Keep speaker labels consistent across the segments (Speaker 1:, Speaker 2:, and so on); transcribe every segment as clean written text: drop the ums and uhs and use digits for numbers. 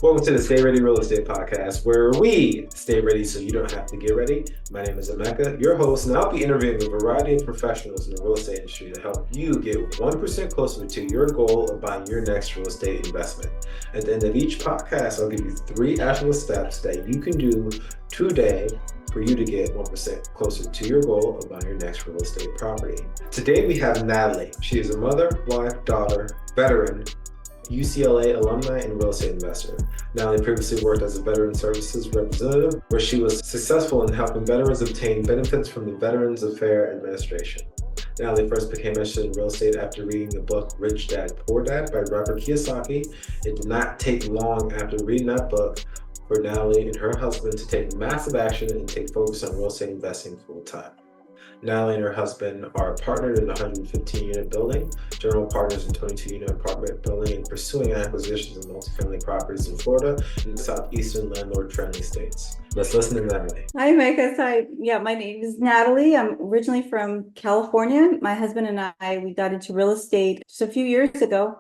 Speaker 1: Welcome to the Stay Ready Real Estate Podcast, where we stay ready so you don't have to get ready. My name is Emeka, your host, and I'll be interviewing a variety of professionals in the real estate industry to help you get 1% closer to your goal of buying your next real estate investment. At the end of each podcast, I'll give you 3 actionable steps that you can do today for you to get 1% closer to your goal of buying your next real estate property. Today we have Natalie. She is a mother, wife, daughter, veteran, UCLA alumni, and real estate investor. Natalie previously worked as a veteran services representative, where she was successful in helping veterans obtain benefits from the Veterans Affairs Administration. Natalie first became interested in real estate after reading the book Rich Dad Poor Dad by Robert Kiyosaki. It did not take long after reading that book for Natalie and her husband to take massive action and take focus on real estate investing full time. Natalie and her husband are partnered in a 115-unit building, general partners in 22-unit apartment building, and pursuing acquisitions of multifamily properties in Florida and southeastern landlord-friendly states. Let's listen to Natalie.
Speaker 2: Hi, Micah. Hi. Yeah, my name is Natalie. I'm originally from California. My husband and we got into real estate just a few years ago.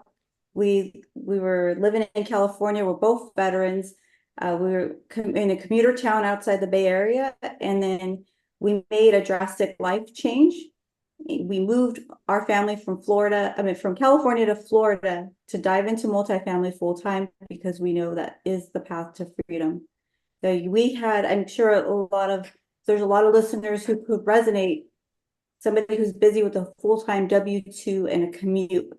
Speaker 2: We were living in California. We're both veterans. We were in a commuter town outside the Bay Area, and then we made a drastic life change. We moved our family from California to Florida to dive into multifamily full time because we know that is the path to freedom. So I'm sure there's a lot of listeners who could resonate. Somebody who's busy with a full-time W-2 and a commute.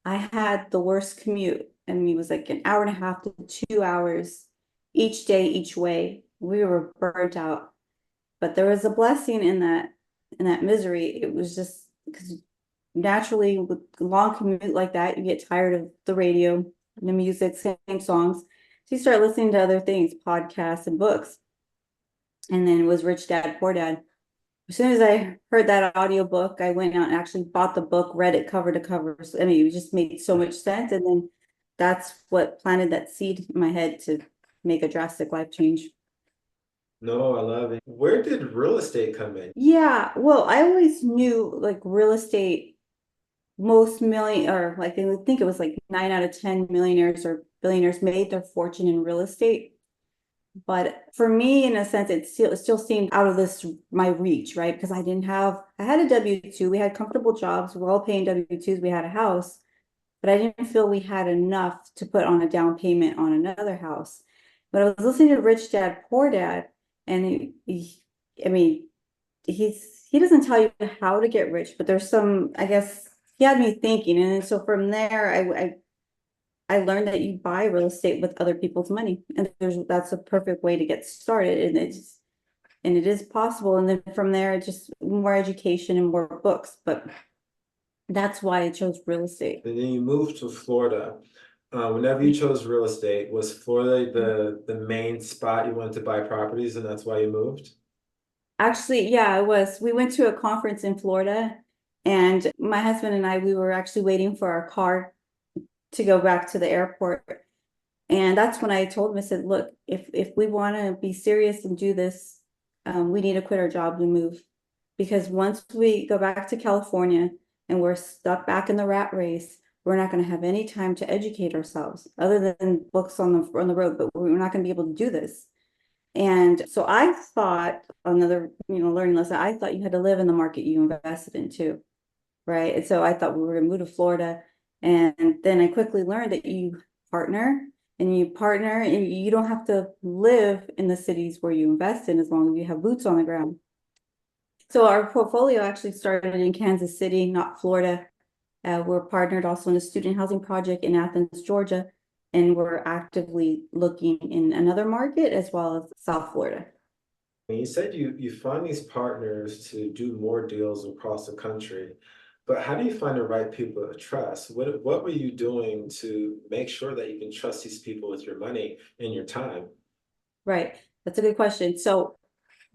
Speaker 2: I had the worst commute. I mean, it was like an hour and a half to 2 hours each day, each way. We were burnt out. But there was a blessing in that misery. It was just because naturally with a long commute like that, you get tired of the radio, the music, same songs. So you start listening to other things, podcasts and books. And then it was Rich Dad, Poor Dad. As soon as I heard that audiobook, I went out and actually bought the book, read it cover to cover. So, I mean, it just made so much sense. And then that's what planted that seed in my head to make a drastic life change.
Speaker 1: No, I love it. Where did real estate come in?
Speaker 2: Yeah, well, I always knew like real estate, most million or like I would think it was like 9 out of 10 millionaires or billionaires made their fortune in real estate. But for me, in a sense, it still seemed out of my reach, right? Because I had a W-2, we had comfortable jobs, well-paying W-2s, we had a house, but I didn't feel we had enough to put on a down payment on another house. But I was listening to Rich Dad, Poor Dad, and I mean, he doesn't tell you how to get rich, but there's some, I guess, he had me thinking, and so from there, I learned that you buy real estate with other people's money, and that's a perfect way to get started, and it is possible. And then from there, just more education and more books. But that's why I chose real estate.
Speaker 1: And then you moved to Florida. Whenever you chose real estate, was Florida the main spot you wanted to buy properties, and that's why you moved?
Speaker 2: Actually, yeah, it was. We went to a conference in Florida, and my husband and we were actually waiting for our car to go back to the airport. And that's when I told him, I said, look, if we want to be serious and do this, we need to quit our job and move. Because once we go back to California and we're stuck back in the rat race, we're not going to have any time to educate ourselves other than books on the road, but we're not going to be able to do this. And so I thought another, learning lesson, I thought you had to live in the market you invested in too, right? And so I thought we were going to move to Florida. And then I quickly learned that you partner and you don't have to live in the cities where you invest in as long as you have boots on the ground. So our portfolio actually started in Kansas City, not Florida. We're partnered also in a student housing project in Athens, Georgia, and we're actively looking in another market as well as South Florida.
Speaker 1: And you said you find these partners to do more deals across the country, but how do you find the right people to trust? What were you doing to make sure that you can trust these people with your money and your time?
Speaker 2: Right. That's a good question. So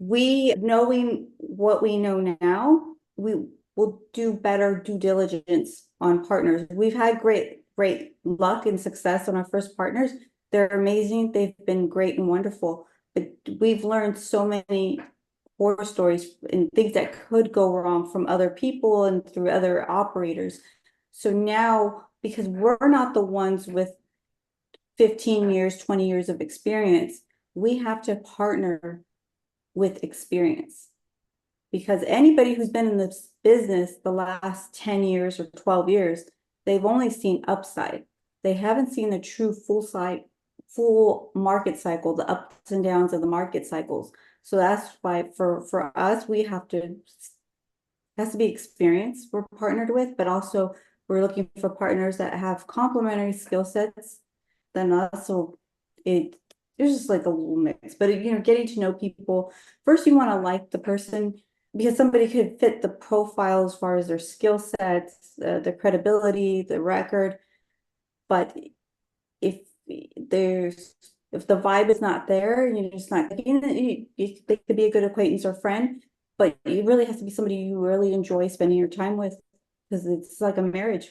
Speaker 2: knowing what we know now, we will do better due diligence on partners. We've had great luck and success on our first partners. They're amazing. They've been great and wonderful, but we've learned so many horror stories and things that could go wrong from other people and through other operators. So now, because we're not the ones with 15 years, 20 years of experience. We have to partner with experience, because anybody who's been in this business the last 10 years or 12 years, they've only seen upside. They haven't seen the true full market cycle, the ups and downs of the market cycles. So that's why for us, we have to, it has to be experience we're partnered with, but also we're looking for partners that have complementary skill sets than us. So there's just like a little mix, but getting to know people, first you want to like the person, because somebody could fit the profile as far as their skill sets, the credibility, the record. But if if the vibe is not there, you're just not, they could be a good acquaintance or friend, but it really has to be somebody you really enjoy spending your time with, because it's like a marriage.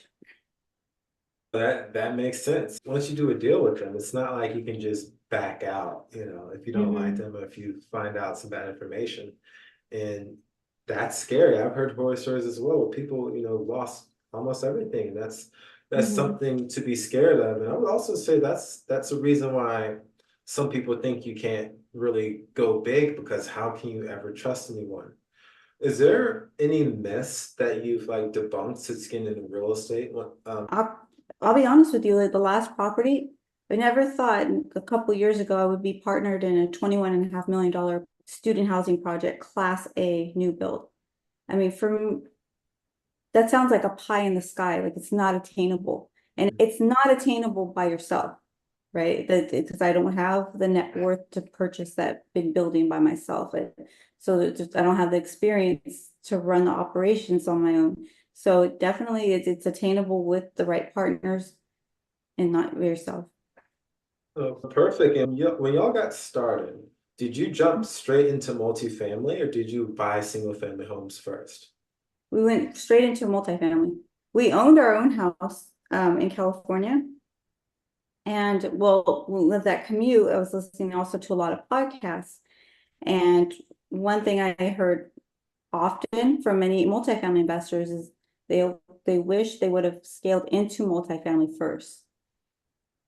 Speaker 1: That makes sense. Once you do a deal with them, it's not like you can just back out, if you don't like them, if you find out some bad information. And that's scary. I've heard horror stories as well, where people, lost almost everything. That's something to be scared of. And I would also say that's a reason why some people think you can't really go big, because how can you ever trust anyone? Is there any myths that you've like debunked since getting into real estate?
Speaker 2: I'll be honest with you, like the last property, I never thought a couple years ago I would be partnered in a $21.5 million student housing project, Class A new build. I mean, that sounds like a pie in the sky, like it's not attainable. And it's not attainable by yourself, right? Because I don't have the net worth to purchase that big building by myself. So I don't have the experience to run the operations on my own. So definitely it's attainable with the right partners and not yourself.
Speaker 1: Oh, perfect. And when y'all got started, did you jump straight into multifamily, or did you buy single family homes first?
Speaker 2: We went straight into multifamily. We owned our own house in California. And well, with that commute, I was listening also to a lot of podcasts. And one thing I heard often from many multifamily investors is they wish they would have scaled into multifamily first.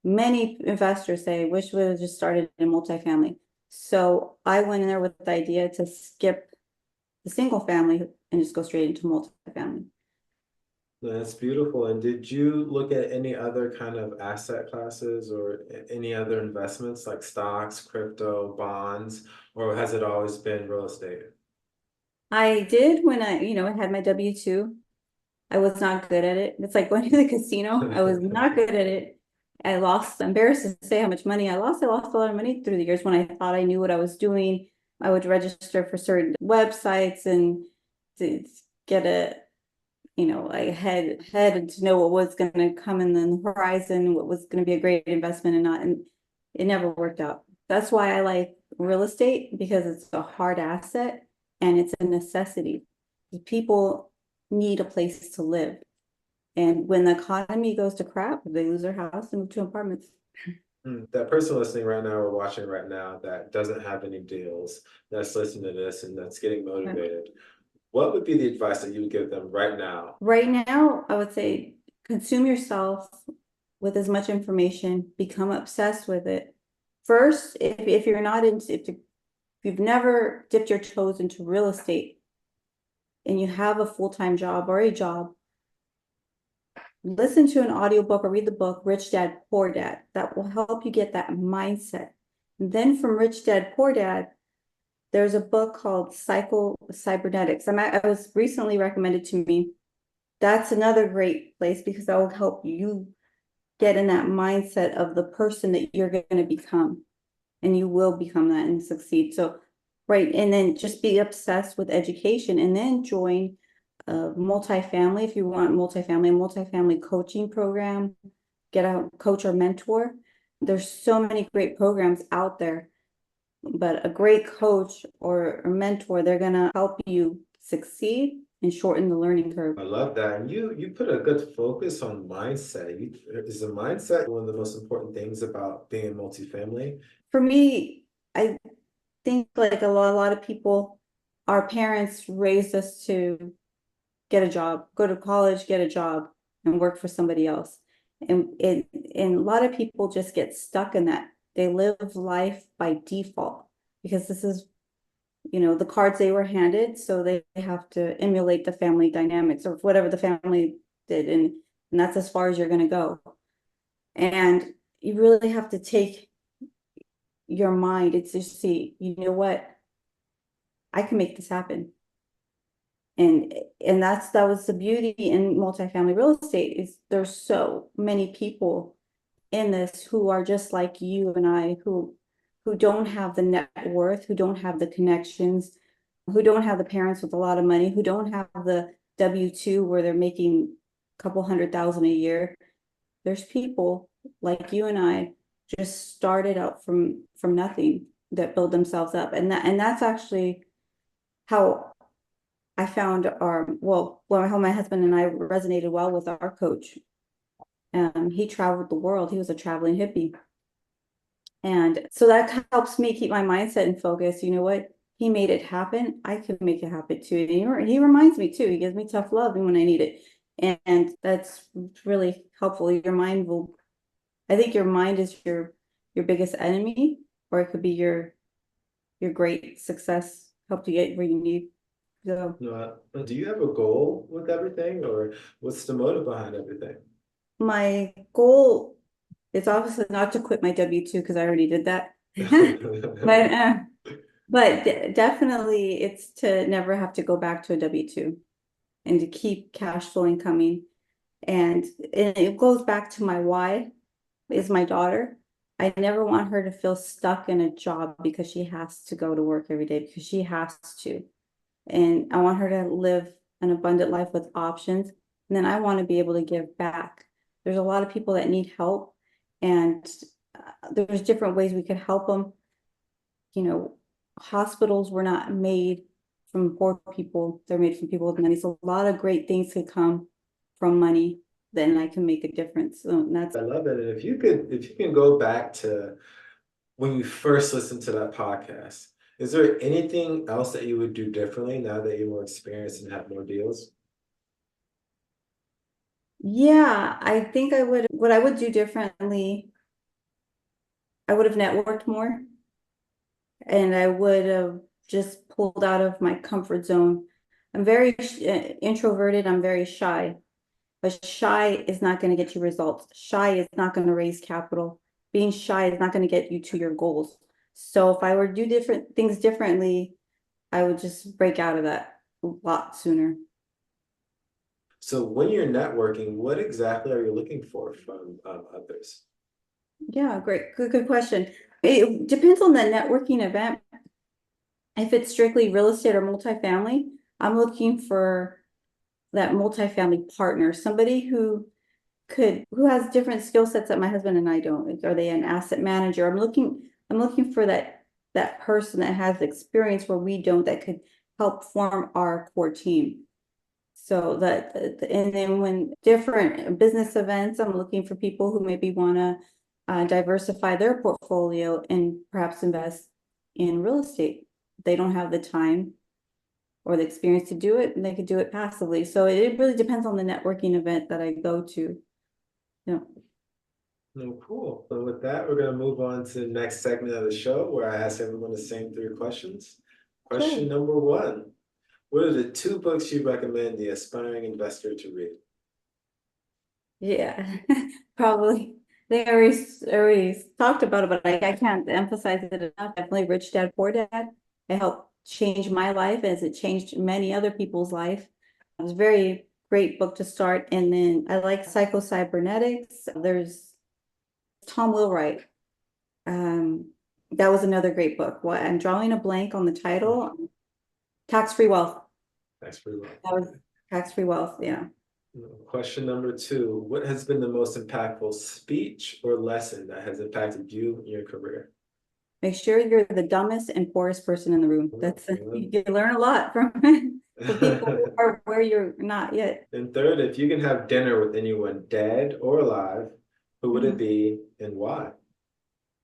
Speaker 2: Many investors say, wish we would have just started in multifamily. So I went in there with the idea to skip the single family and just go straight into multifamily.
Speaker 1: That's beautiful. And did you look at any other kind of asset classes or any other investments like stocks, crypto, bonds, or has it always been real estate?
Speaker 2: I did when I had my W-2. I was not good at it. It's like going to the casino. I was not good at it. I'm embarrassed to say how much money I lost. I lost a lot of money through the years when I thought I knew what I was doing. I would register for certain websites and to get I had to know what was going to come in the horizon, what was going to be a great investment and not, and it never worked out. That's why I like real estate, because it's a hard asset and it's a necessity. People need a place to live. And when the economy goes to crap, they lose their house and move to apartments.
Speaker 1: That person listening right now or watching right now that doesn't have any deals, that's listening to this and that's getting motivated, what would be the advice that you would give them right now?
Speaker 2: Right now, I would say consume yourself with as much information, become obsessed with it. First, if you're not into, if you've never dipped your toes into real estate and you have a full-time job or a job, listen to an audiobook or read the book Rich Dad Poor Dad. That will help you get that mindset. And then from Rich Dad Poor Dad, there's a book called Cybernetics. I was recently recommended to me. That's another great place, because that will help you get in that mindset of the person that you're going to become, and you will become that and succeed. So, right. And then just be obsessed with education, and then join multifamily. If you want multifamily coaching program, get a coach or mentor. There's so many great programs out there, but a great coach or a mentor, they're gonna help you succeed and shorten the learning curve.
Speaker 1: I love that. And you put a good focus on mindset. Is the mindset one of the most important things about being multifamily?
Speaker 2: For me, I think like a lot of people, our parents raised us to get a job, go to college, get a job, and work for somebody else. And a lot of people just get stuck in that. They live life by default because this is, the cards they were handed, so they have to emulate the family dynamics or whatever the family did, and that's as far as you're going to go. And you really have to take your mind. It's just, see, you know what, I can make this happen. And that was the beauty in multifamily real estate, is there's so many people in this who are just like you and I, who don't have the net worth, who don't have the connections, who don't have the parents with a lot of money, who don't have the W-2 where they're making a couple $100,000 a year. There's people like you and I just started out from nothing, that build themselves up. And that's actually how I found how my husband and I resonated well with our coach. He traveled the world. He was a traveling hippie. And so that helps me keep my mindset and focus. You know what? He made it happen. I can make it happen too. And he reminds me too. He gives me tough love when I need it. And that's really helpful. I think your mind is your biggest enemy, or it could be your great success, help you get where you need. So
Speaker 1: Do you have a goal with everything, or what's the motive behind everything?
Speaker 2: my goal is obviously not to quit my W-2 because I already did that. But definitely it's to never have to go back to a W-2 and to keep cash flowing coming. And it goes back to my why is my daughter. I never want her to feel stuck in a job because she has to go to work every day, because she has to. And I want her to live an abundant life with options. And then I want to be able to give back. There's a lot of people that need help, and there's different ways we could help them. Hospitals were not made from poor people. They're made from people with money. So a lot of great things could come from money. Then I can make a difference. So that's,
Speaker 1: I love it. And if you can go back to when you first listened to that podcast, is there anything else that you would do differently now that you're more experienced and have more deals?
Speaker 2: yeah, I think what I would do differently, I would have networked more, and I would have just pulled out of my comfort zone. I'm very introverted. I'm very shy, but shy is not going to get you results. Shy is not going to raise capital. Being shy is not going to get you to your goals. So if I were to do different things differently, I would just break out of that a lot sooner.
Speaker 1: So when you're networking, what exactly are you looking for from others?
Speaker 2: Yeah, great. Good question. It depends on the networking event. If it's strictly real estate or multifamily, I'm looking for that multifamily partner, somebody who has different skill sets that my husband and I don't. Are they an asset manager? I'm looking for that person that has experience where we don't, that could help form our core team. So and then when different business events, I'm looking for people who maybe want to diversify their portfolio and perhaps invest in real estate. They don't have the time or the experience to do it, and they could do it passively. So it really depends on the networking event that I go to. Yeah.
Speaker 1: No, cool. So with that, we're going to move on to the next segment of the show where I ask everyone the same three questions.
Speaker 2: Sure.
Speaker 1: Question number one. What are the two books you recommend the aspiring investor to read?
Speaker 2: Yeah, probably. They already talked about it, but I can't emphasize it enough. Definitely Rich Dad Poor Dad. It helped change my life as it changed many other people's life. It was a very great book to start. And then I like Psycho-Cybernetics. There's Tom Wheelwright. That was another great book. What, I'm drawing a blank on the title. Tax-Free Wealth.
Speaker 1: Thanks for that.
Speaker 2: That was Tax-Free Wealth, yeah.
Speaker 1: Question number two. What has been the most impactful speech or lesson that has impacted you in your career?
Speaker 2: Make sure you're the dumbest and poorest person in the room. You learn a lot from people who are where you're not yet.
Speaker 1: And third, if you can have dinner with anyone dead or alive, who would it be and why?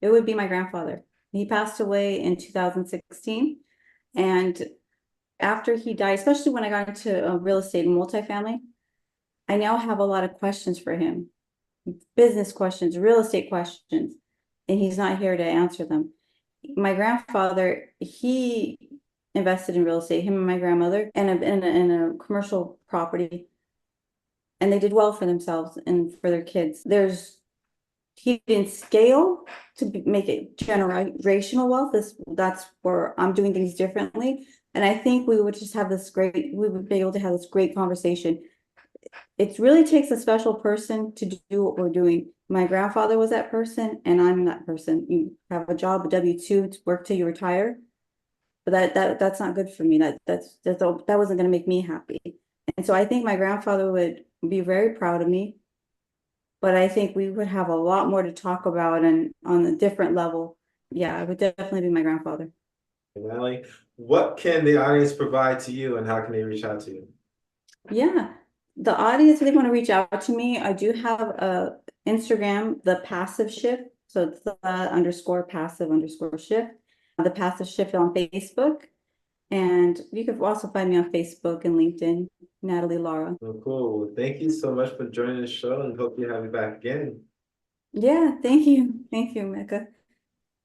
Speaker 2: It would be my grandfather. He passed away in 2016. And after he died, especially when I got into real estate and multifamily, I now have a lot of questions for him. business questions, real estate questions, and he's not here to answer them. My grandfather, he invested in real estate, him and my grandmother, and in a commercial property, and they did well for themselves and for their kids. He didn't scale to make it generational wealth. That's where I'm doing things differently. And I think we would be able to have this great conversation. It really takes a special person to do what we're doing. My grandfather was that person, and I'm that person. You have a job, a W-2, to work till you retire, but that's not good for me. That wasn't going to make me happy. And so I think my grandfather would be very proud of me, but I think we would have a lot more to talk about and on a different level. Yeah, it would definitely be my grandfather.
Speaker 1: Natalie, what can the audience provide to you and how can they reach out to you?
Speaker 2: Yeah, the audience, if they want to reach out to me, I do have a Instagram, The Passive Shift. So it's the _passive_shift. The Passive Shift on Facebook. And you can also find me on Facebook and LinkedIn, Natalie Lara.
Speaker 1: Oh, cool. Thank you so much for joining the show and hope you have me back again.
Speaker 2: Yeah, thank you. Thank you, Mecca.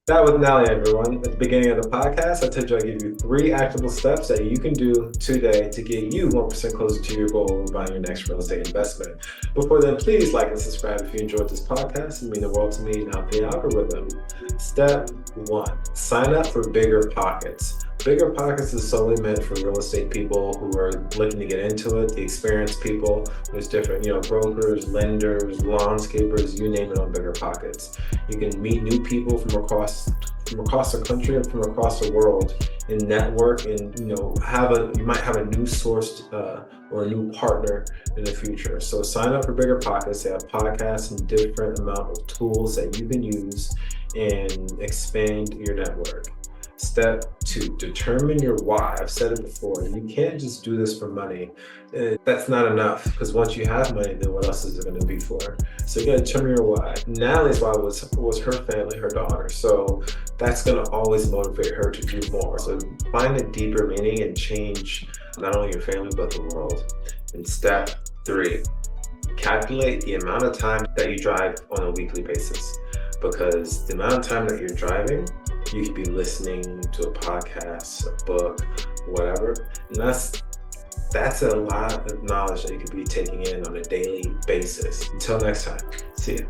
Speaker 1: That was Natalie, everyone. At the beginning of the podcast, I told you I'd give you 3 actionable steps that you can do today to get you 1% closer to your goal of buying your next real estate investment. Before then, please like and subscribe if you enjoyed this podcast. It means the world to me and help the algorithm. Step 1, sign up for BiggerPockets. BiggerPockets is solely meant for real estate people who are looking to get into it, the experienced people. There's different, brokers, lenders, landscapers, you name it on BiggerPockets. You can meet new people from across the country and from across the world and network and, you might have a new source or a new partner in the future. So sign up for BiggerPockets. They have podcasts and different amount of tools that you can use and expand your network. Step 2, determine your why. I've said it before, you can't just do this for money. That's not enough, because once you have money, then what else is it going to be for? So you got to determine your why. Natalie's why was her family, her daughter. So that's going to always motivate her to do more. So find a deeper meaning and change not only your family, but the world. And step 3, calculate the amount of time that you drive on a weekly basis. Because the amount of time that you're driving, you could be listening to a podcast, a book, whatever. And that's a lot of knowledge that you could be taking in on a daily basis. Until next time, see ya.